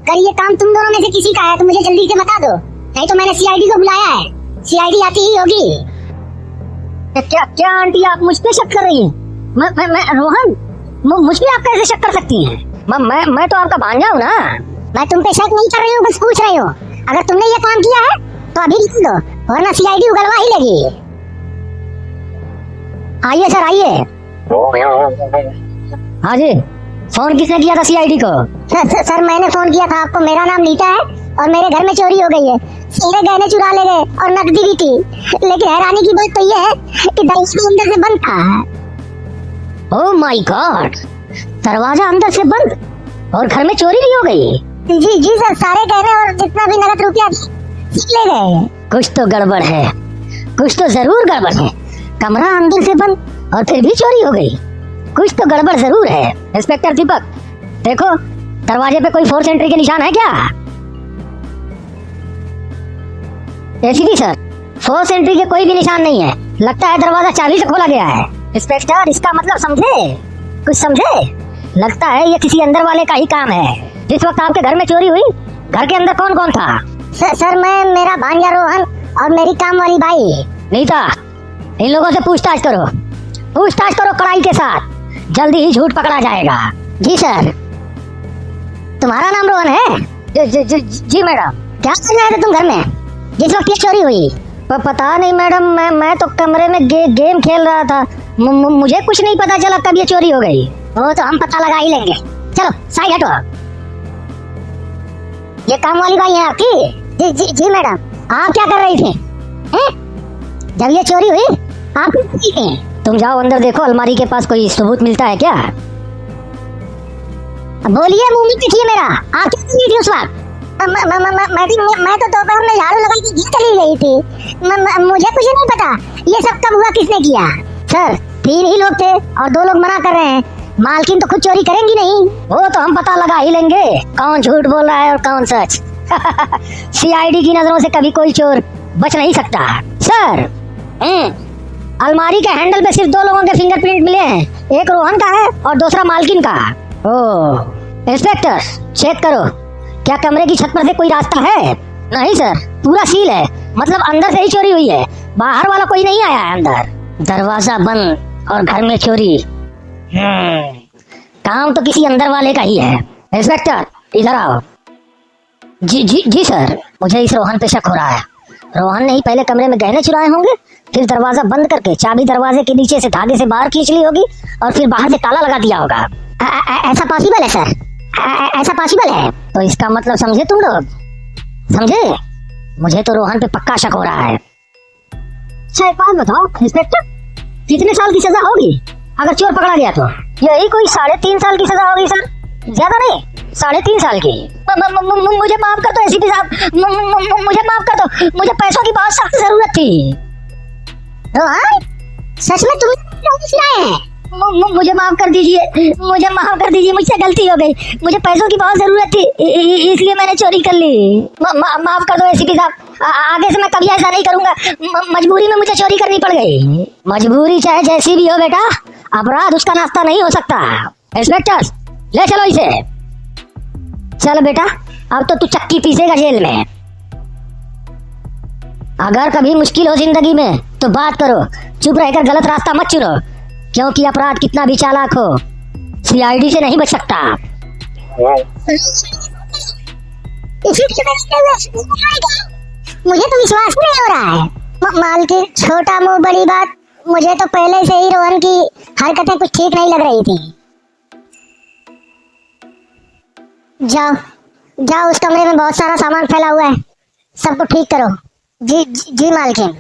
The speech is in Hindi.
अगर ये काम तुम दोनों में से किसी का है तो मुझे जल्दी से बता दो, नहीं तो मैंने सीआईडी को बुलाया है। सीआईडी आती ही होगी। क्या क्या आंटी, आप मुझ पे शक कर रही हैं? मैं रोहन, मुझ पे आप कैसे शक कर सकती हैं? मैं तो आपका भांजा हूँ ना। मैं तुम पे शक नहीं कर रही हूँ, बस पूछ रही हूँ। अगर तुमने ये काम किया है तो अभी लिख दो, वरना सीआईडी उगलवा ही लेगी। आइए सर, आइए। हाँ जी, फोन किसने किया था सीआईडी को? सर मैंने फोन किया था आपको। मेरा नाम नीता है और मेरे घर में चोरी हो गई है। सारे गहने चुरा ले गए और नकदी भी थी, लेकिन हैरानी की बात तो ये है कि दरवाजा अंदर से बंद था। ओह माय गॉड, दरवाजा अंदर से बंद और घर में चोरी भी हो गई? जी सर, सारे गहने और जितना भी नगद रुपया ले गए। कुछ तो गड़बड़ है, कुछ तो जरूर गड़बड़ है। कमरा अंदर से बंद और फिर भी चोरी हो गई, कुछ तो गड़बड़ जरूर है। इंस्पेक्टर दीपक, देखो दरवाजे पे कोई फोर्स एंट्री के निशान है क्या? एसीपी सर, फोर्स एंट्री के कोई भी निशान नहीं है। लगता है दरवाजा चाबी से खोला गया है। इंस्पेक्टर, इसका मतलब समझे, कुछ समझे? लगता है ये किसी अंदर वाले का ही काम है। जिस वक्त आपके घर में चोरी हुई, घर के अंदर कौन कौन था? सर मैं, मेरा भांजा रोहन और मेरी काम वाली बाई नीता। इन लोगों से पूछताछ करो, पूछताछ करो कड़ाई के साथ, जल्दी ही झूठ पकड़ा जाएगा। जी सर। तुम्हारा नाम रोहन है? जी मैडम। क्या कर रहे थे तुम घर में जिस वक्त ये चोरी हुई? पता नहीं मैडम, मैं तो कमरे में गेम खेल रहा था। मुझे कुछ नहीं पता चला कब ये चोरी हो गई। वो तो हम पता लगा ही लेंगे। चलो साइड हटो। ये काम वाली बाई है आपकी? जी मैडम। आप क्या कर रही थी जब ये चोरी हुई? आप थी? तुम जाओ अंदर देखो, अलमारी के पास कोई सबूत मिलता है क्या? बोलिए, मुंह में देखिए मेरा। आप क्या कर रही थी उस वक्त? मैं तो दोपहर में झाड़ू लगा के चली गई थी। मुझे कुछ नहीं पता ये सब कब हुआ, किसने किया। सर, 3 ही लोग थे और 2 लोग मना कर रहे हैं। मालकिन तो खुद चोरी करेंगी नहीं। वो तो हम पता लगा ही लेंगे कौन झूठ बोल रहा है और कौन सच। सीआईडी की नजरों से कभी कोई चोर बच नहीं सकता। सर, अलमारी के हैंडल पे सिर्फ 2 लोगों के फिंगरप्रिंट मिले हैं, एक रोहन का है और दूसरा मालकिन का। ओह इंस्पेक्टर, चेक करो, क्या कमरे की छत पर से कोई रास्ता है? नहीं सर, पूरा सील है, मतलब अंदर से ही चोरी हुई है, बाहर वाला कोई नहीं आया है अंदर। दरवाजा बंद और घर में चोरी। काम तो किसी अंदर वाले का ही है। इंस्पेक्टर इधर आओ। जी सर, मुझे इस रोहन पे शक हो रहा है। रोहन ने ही पहले कमरे में गहने चुराए होंगे, फिर दरवाजा बंद करके चाबी दरवाजे के नीचे से धागे से बाहर खींच ली होगी और फिर बाहर से ताला लगा दिया होगा। ऐसा पॉसिबल है सर, ऐसा पॉसिबल है। तो इसका मतलब समझे तुम लोग? समझे? मुझे तो रोहन पे पक्का शक हो रहा है। अच्छा एक बात बताओ इंस्पेक्टर, कितने साल की सजा होगी अगर चोर पकड़ा गया तो? यही कोई 3.5 साल की सजा होगी सर, ज्यादा नहीं, 3.5 साल की। मुझे माफ कर दो एसीपी साहब, मुझे माफ कर दो, मुझे पैसों की बहुत सख्त जरूरत थी। रोहन, सच में तुमने चुराए हैं? मुझे माफ कर दीजिए, मुझे माफ कर दीजिए, मुझसे गलती हो गई। मुझे पैसों की बहुत जरूरत थी, इसलिए मैंने चोरी कर ली। माफ कर दो एसीपी साहब, आगे से मैं कभी ऐसा नहीं करूंगा। मजबूरी में मुझे चोरी करनी पड़ गई। मजबूरी चाहे जैसी भी हो बेटा, अपराध उसका नाश्ता नहीं हो सकता। इंस्पेक्टर ले चलो इसे। चल बेटा, अब तो तू चक्की पीसेगा जेल में। अगर कभी मुश्किल हो जिंदगी में तो बात करो, चुप रहकर गलत रास्ता मत चुनो, क्योंकि अपराध कितना भी चालाक हो, सीआईडी से नहीं बच सकता। मुझे तो विश्वास नहीं हो रहा है। माल की छोटा मुंह बड़ी बात। मुझे तो पहले से ही रोहन की हरकतें कुछ ठीक नहीं लग रही थी। जाओ उस कमरे में बहुत सारा सामान फैला हुआ है, सबको ठीक करो। जी मालकिन।